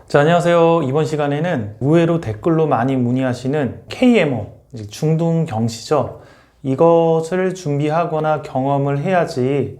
자, 안녕하세요. 이번 시간에는 의외로 댓글로 많이 문의하시는 KMO, 중등경시죠. 이것을 준비하거나 경험을 해야지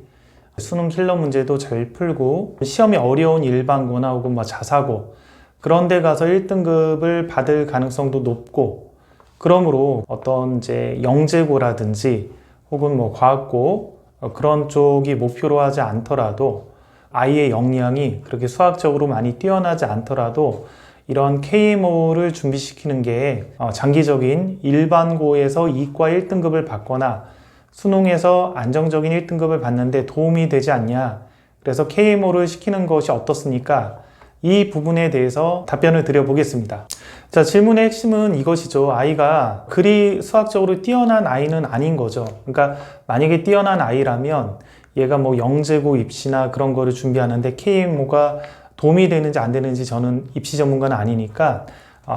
수능 킬러 문제도 잘 풀고 시험이 어려운 일반고나 혹은 자사고 그런 데 가서 1등급을 받을 가능성도 높고, 그러므로 어떤 영재고라든지 혹은 과학고 그런 쪽이 목표로 하지 않더라도, 아이의 역량이 그렇게 수학적으로 많이 뛰어나지 않더라도 이런 KMO를 준비시키는 게 장기적인 일반고에서 이과 1등급을 받거나 수능에서 안정적인 1등급을 받는데 도움이 되지 않냐, 그래서 KMO를 시키는 것이 어떻습니까? 이 부분에 대해서 답변을 드려보겠습니다. 자, 질문의 핵심은 이것이죠. 아이가 그리 수학적으로 뛰어난 아이는 아닌 거죠. 그러니까 만약에 뛰어난 아이라면 얘가 영재고 입시나 그런 거를 준비하는데 KMO가 도움이 되는지 안 되는지 저는 입시 전문가는 아니니까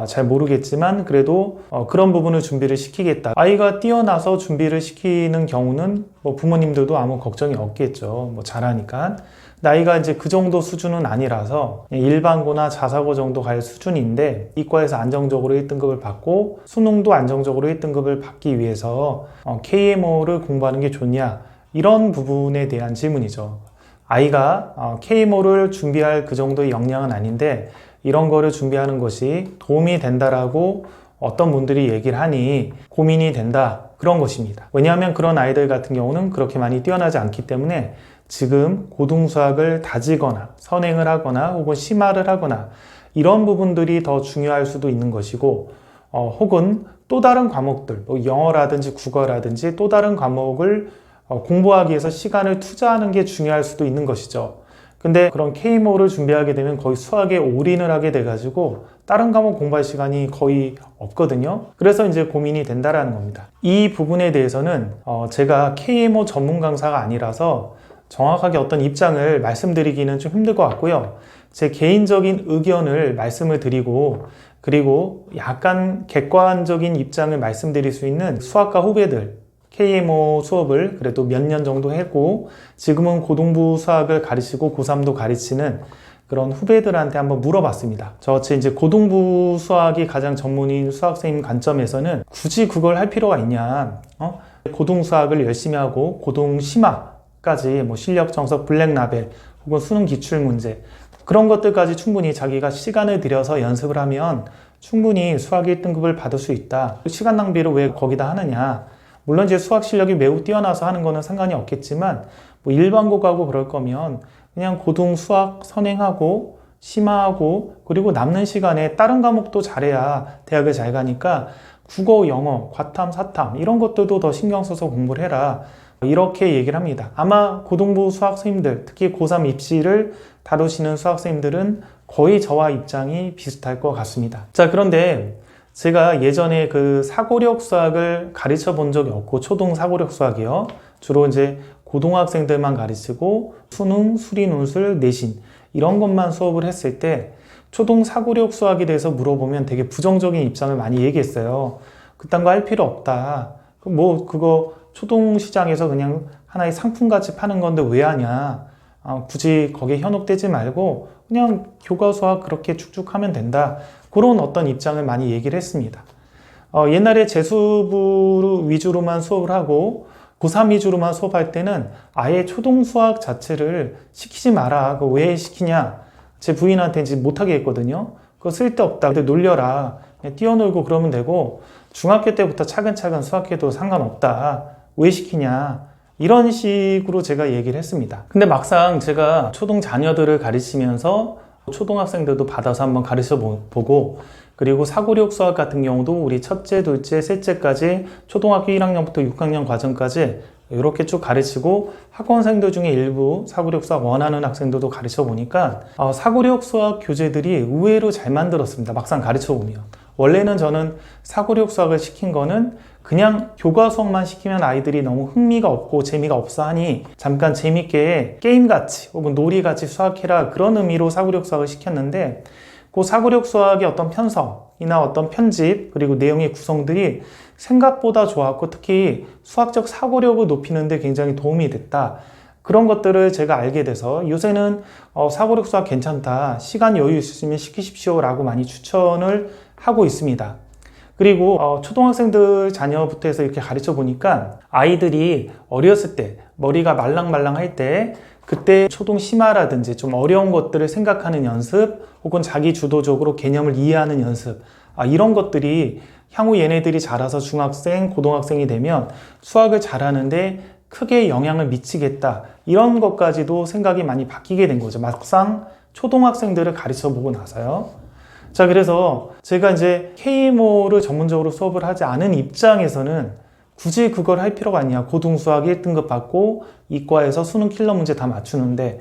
잘 모르겠지만, 그래도 그런 부분을 준비를 시키겠다. 아이가 뛰어나서 준비를 시키는 경우는 부모님들도 아무 걱정이 없겠죠. 잘하니까. 근데 아이가 그 정도 수준은 아니라서 일반고나 자사고 정도 갈 수준인데 이과에서 안정적으로 1등급을 받고 수능도 안정적으로 1등급을 받기 위해서 KMO를 공부하는 게 좋냐, 이런 부분에 대한 질문이죠. 아이가 KMO를 준비할 그 정도의 역량은 아닌데 이런 거를 준비하는 것이 도움이 된다라고 어떤 분들이 얘기를 하니 고민이 된다, 그런 것입니다. 왜냐하면 그런 아이들 같은 경우는 그렇게 많이 뛰어나지 않기 때문에 지금 고등수학을 다지거나 선행을 하거나 혹은 심화를 하거나 이런 부분들이 더 중요할 수도 있는 것이고, 혹은 또 다른 과목들, 영어라든지 국어라든지 또 다른 과목을 공부하기 위해서 시간을 투자하는 게 중요할 수도 있는 것이죠. 근데 그런 KMO를 준비하게 되면 거의 수학에 올인을 하게 돼가지고 다른 과목 공부할 시간이 거의 없거든요. 그래서 고민이 된다라는 겁니다. 이 부분에 대해서는 제가 KMO 전문 강사가 아니라서 정확하게 어떤 입장을 말씀드리기는 좀 힘들 것 같고요. 제 개인적인 의견을 말씀을 드리고, 그리고 약간 객관적인 입장을 말씀드릴 수 있는 수학과 후배들, KMO 수업을 그래도 몇 년 정도 했고 지금은 고등부 수학을 가르치고 고3도 가르치는 그런 후배들한테 한번 물어봤습니다. 제 고등부 수학이 가장 전문인 수학생님 관점에서는 굳이 그걸 할 필요가 있냐, 고등 수학을 열심히 하고 고등 심화까지 실력 정석 블랙라벨 혹은 수능 기출문제 그런 것들까지 충분히 자기가 시간을 들여서 연습을 하면 충분히 수학 1등급을 받을 수 있다. 시간 낭비를 왜 거기다 하느냐. 물론 수학 실력이 매우 뛰어나서 하는 거는 상관이 없겠지만 일반고 가고 그럴 거면 그냥 고등 수학 선행하고 심화하고 그리고 남는 시간에 다른 과목도 잘해야 대학을 잘 가니까 국어, 영어, 과탐, 사탐 이런 것들도 더 신경 써서 공부를 해라, 이렇게 얘기를 합니다. 아마 고등부 수학 선생님들, 특히 고3 입시를 다루시는 수학 선생님들은 거의 저와 입장이 비슷할 것 같습니다. 자, 그런데 제가 예전에 사고력 수학을 가르쳐 본 적이 없고, 초등 사고력 수학이요. 주로 고등학생들만 가르치고 수능, 수리, 논술, 내신 이런 것만 수업을 했을 때 초등 사고력 수학에 대해서 물어보면 되게 부정적인 입장을 많이 얘기했어요. 그딴 거 할 필요 없다. 그거 초등 시장에서 그냥 하나의 상품같이 파는 건데 왜 하냐. 굳이 거기에 현혹되지 말고 그냥 교과 수학 그렇게 쭉쭉 하면 된다. 그런 어떤 입장을 많이 얘기를 했습니다. 옛날에 재수부 위주로만 수업을 하고 고3 위주로만 수업할 때는 아예 초등 수학 자체를 시키지 마라. 그거 왜 시키냐. 제 부인한테 못하게 했거든요. 그거 쓸데없다. 근데 놀려라. 그냥 뛰어놀고 그러면 되고 중학교 때부터 차근차근 수학해도 상관없다. 왜 시키냐. 이런 식으로 제가 얘기를 했습니다. 근데 막상 제가 초등 자녀들을 가르치면서 초등학생들도 받아서 한번 가르쳐 보고, 그리고 사고력 수학 같은 경우도 우리 첫째, 둘째, 셋째까지 초등학교 1학년부터 6학년 과정까지 이렇게 쭉 가르치고 학원생들 중에 일부 사고력 수학 원하는 학생들도 가르쳐 보니까 사고력 수학 교재들이 의외로 잘 만들었습니다. 막상 가르쳐 보면. 원래는 저는 사고력 수학을 시킨 거는 그냥 교과 수업만 시키면 아이들이 너무 흥미가 없고 재미가 없어 하니 잠깐 재밌게 게임같이 혹은 놀이같이 수학해라, 그런 의미로 사고력 수학을 시켰는데, 그 사고력 수학의 어떤 편성이나 어떤 편집 그리고 내용의 구성들이 생각보다 좋았고 특히 수학적 사고력을 높이는 데 굉장히 도움이 됐다. 그런 것들을 제가 알게 돼서 요새는 사고력 수학 괜찮다, 시간 여유 있으시면 시키십시오 라고 많이 추천을 하고 있습니다. 그리고 초등학생들 자녀부터 해서 이렇게 가르쳐 보니까 아이들이 어렸을 때 머리가 말랑말랑할 때 그때 초동 심화라든지 좀 어려운 것들을 생각하는 연습 혹은 자기 주도적으로 개념을 이해하는 연습, 이런 것들이 향후 얘네들이 자라서 중학생, 고등학생이 되면 수학을 잘하는데 크게 영향을 미치겠다, 이런 것까지도 생각이 많이 바뀌게 된 거죠. 막상 초등학생들을 가르쳐 보고 나서요. 자, 그래서 제가 이제 KMO를 전문적으로 수업을 하지 않은 입장에서는 굳이 그걸 할 필요가 있냐. 고등수학 1등급 받고 이과에서 수능 킬러 문제 다 맞추는데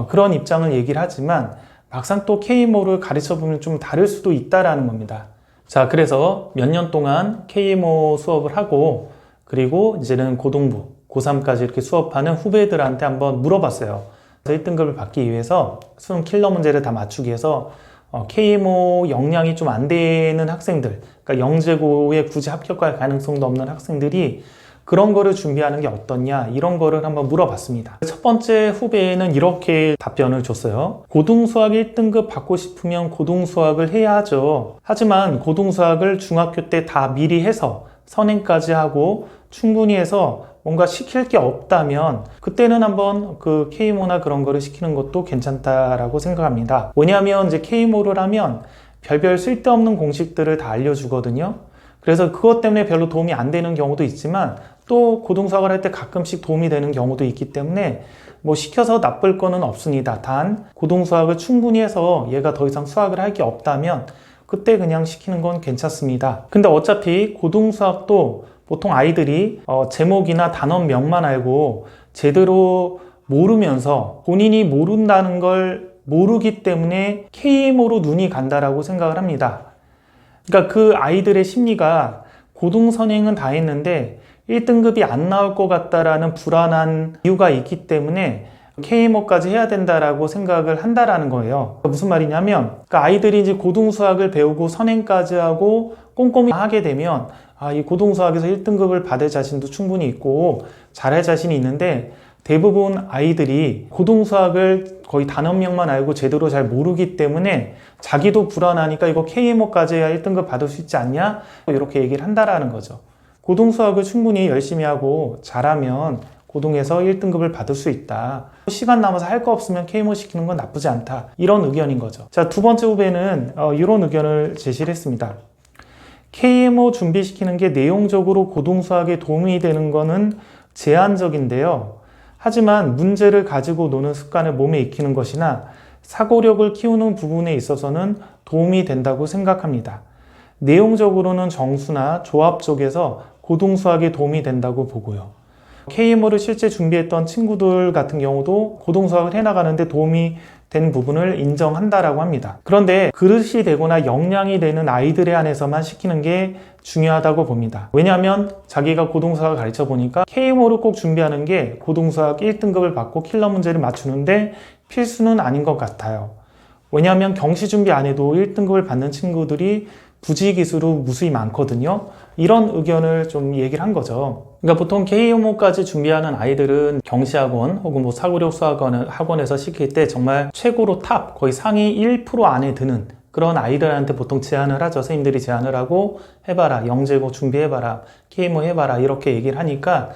그런 입장을 얘기를 하지만 막상 또 KMO를 가르쳐 보면 좀 다를 수도 있다라는 겁니다. 자, 그래서 몇 년 동안 KMO 수업을 하고 그리고 이제는 고등부, 고3까지 이렇게 수업하는 후배들한테 한번 물어봤어요. 1등급을 받기 위해서 수능 킬러 문제를 다 맞추기 위해서 KMO 역량이 좀 안 되는 학생들, 그러니까 영재고에 굳이 합격할 가능성도 없는 학생들이 그런 거를 준비하는 게 어떻냐, 이런 거를 한번 물어봤습니다. 첫 번째 후배는 이렇게 답변을 줬어요. 고등수학 1등급 받고 싶으면 고등수학을 해야죠. 하지만 고등수학을 중학교 때 다 미리 해서 선행까지 하고 충분히 해서 뭔가 시킬 게 없다면 그때는 한번 그 KMO나 그런 거를 시키는 것도 괜찮다라고 생각합니다. 왜냐하면 이제 KMO를 하면 별별 쓸데없는 공식들을 다 알려주거든요. 그래서 그것 때문에 별로 도움이 안 되는 경우도 있지만 또 고등수학을 할 때 가끔씩 도움이 되는 경우도 있기 때문에 뭐 시켜서 나쁠 거는 없습니다. 단 고등수학을 충분히 해서 얘가 더 이상 수학을 할 게 없다면 그때 그냥 시키는 건 괜찮습니다. 근데 어차피 고등수학도 보통 아이들이 제목이나 단원명만 알고 제대로 모르면서 본인이 모른다는 걸 모르기 때문에 KMO로 눈이 간다라고 생각을 합니다. 그러니까 그 아이들의 심리가 고등선행은 다 했는데 1등급이 안 나올 것 같다라는 불안한 이유가 있기 때문에 KMO까지 해야 된다라고 생각을 한다라는 거예요. 무슨 말이냐면 그러니까 아이들이 이제 고등수학을 배우고 선행까지 하고 꼼꼼히 하게 되면 이 고등수학에서 1등급을 받을 자신도 충분히 있고 잘할 자신이 있는데 대부분 아이들이 고등수학을 거의 단원명만 알고 제대로 잘 모르기 때문에 자기도 불안하니까 이거 KMO까지 해야 1등급 받을 수 있지 않냐? 이렇게 얘기를 한다라는 거죠. 고등수학을 충분히 열심히 하고 잘하면 고등에서 1등급을 받을 수 있다. 시간 남아서 할 거 없으면 KMO 시키는 건 나쁘지 않다. 이런 의견인 거죠. 자, 두 번째 후배는 이런 의견을 제시를 했습니다. KMO 준비시키는 게 내용적으로 고등수학에 도움이 되는 거는 제한적인데요. 하지만 문제를 가지고 노는 습관을 몸에 익히는 것이나 사고력을 키우는 부분에 있어서는 도움이 된다고 생각합니다. 내용적으로는 정수나 조합 쪽에서 고등수학에 도움이 된다고 보고요. KMO를 실제 준비했던 친구들 같은 경우도 고등수학을 해나가는데 도움이 된 부분을 인정한다라고 합니다. 그런데 그릇이 되거나 역량이 되는 아이들에 한해서만 시키는 게 중요하다고 봅니다. 왜냐하면 자기가 고등수학을 가르쳐 보니까 KMO를 꼭 준비하는 게 고등수학 1등급을 받고 킬러 문제를 맞추는데 필수는 아닌 것 같아요. 왜냐하면 경시 준비 안 해도 1등급을 받는 친구들이 부지기수로 무수히 많거든요. 이런 의견을 좀 얘기를 한 거죠. 그러니까 보통 KMO까지 준비하는 아이들은 경시학원 혹은 뭐 사고력 수학원에서 시킬 때 정말 최고로 탑, 거의 상위 1% 안에 드는 그런 아이들한테 보통 제안을 하죠. 선생님들이 제안을 하고 해봐라, 영재고 준비해봐라, KMO 해봐라 이렇게 얘기를 하니까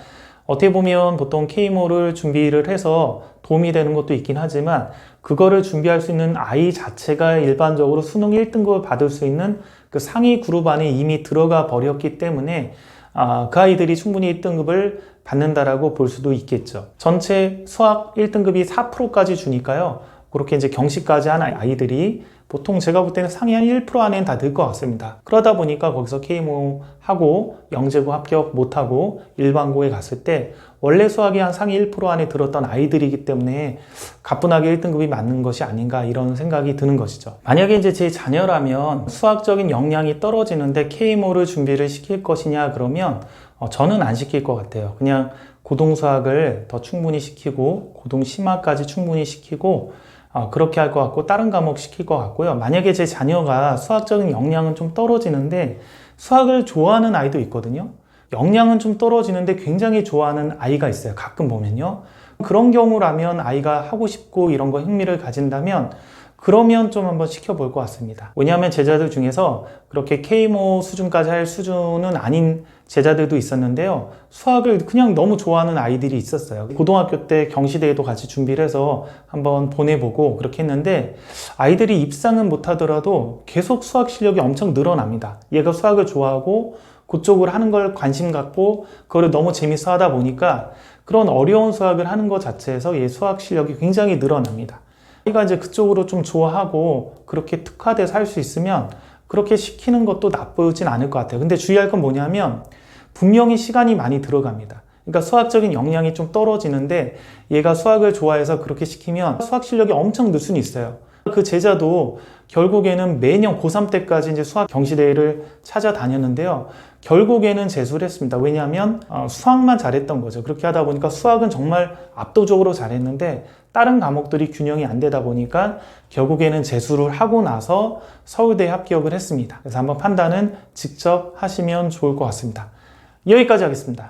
어떻게 보면 보통 KMO를 준비를 해서 도움이 되는 것도 있긴 하지만 그거를 준비할 수 있는 아이 자체가 일반적으로 수능 1등급을 받을 수 있는 그 상위 그룹 안에 이미 들어가 버렸기 때문에 그 아이들이 충분히 1등급을 받는다라고 볼 수도 있겠죠. 전체 수학 1등급이 4%까지 주니까요. 그렇게 이제 경시까지 한 아이들이 보통 제가 볼 때는 상위 한 1% 안에는 다 들 것 같습니다. 그러다 보니까 거기서 KMO 하고 영재고 합격 못하고 일반고에 갔을 때 원래 수학이 한 상위 1% 안에 들었던 아이들이기 때문에 가뿐하게 1등급이 맞는 것이 아닌가 이런 생각이 드는 것이죠. 만약에 이제 제 자녀라면 수학적인 역량이 떨어지는데 KMO를 준비를 시킬 것이냐 그러면 저는 안 시킬 것 같아요. 그냥 고등수학을 더 충분히 시키고 고등심화까지 충분히 시키고 그렇게 할 것 같고 다른 과목 시킬 것 같고요. 만약에 제 자녀가 수학적인 역량은 좀 떨어지는데 수학을 좋아하는 아이도 있거든요. 역량은 좀 떨어지는데 굉장히 좋아하는 아이가 있어요. 가끔 보면요. 그런 경우라면 아이가 하고 싶고 이런 거 흥미를 가진다면 그러면 좀 한번 시켜볼 것 같습니다. 왜냐하면 제자들 중에서 그렇게 K모 수준까지 할 수준은 아닌 제자들도 있었는데요. 수학을 그냥 너무 좋아하는 아이들이 있었어요. 고등학교 때 경시대회도 같이 준비를 해서 한번 보내보고 그렇게 했는데 아이들이 입상은 못하더라도 계속 수학 실력이 엄청 늘어납니다. 얘가 수학을 좋아하고 그쪽으로 하는 걸 관심 갖고 그거를 너무 재밌어 하다 보니까 그런 어려운 수학을 하는 것 자체에서 얘 수학 실력이 굉장히 늘어납니다. 아이가 이제 그쪽으로 좀 좋아하고 그렇게 특화돼서 할 수 있으면 그렇게 시키는 것도 나쁘진 않을 것 같아요. 근데 주의할 건 뭐냐면 분명히 시간이 많이 들어갑니다. 그러니까 수학적인 역량이 좀 떨어지는데 얘가 수학을 좋아해서 그렇게 시키면 수학 실력이 엄청 늘 수는 있어요. 그 제자도 결국에는 매년 고3 때까지 이제 수학 경시대회를 찾아다녔는데요. 결국에는 재수를 했습니다. 왜냐하면 수학만 잘했던 거죠. 그렇게 하다 보니까 수학은 정말 압도적으로 잘했는데 다른 과목들이 균형이 안 되다 보니까 결국에는 재수를 하고 나서 서울대에 합격을 했습니다. 그래서 한번 판단은 직접 하시면 좋을 것 같습니다. 여기까지 하겠습니다.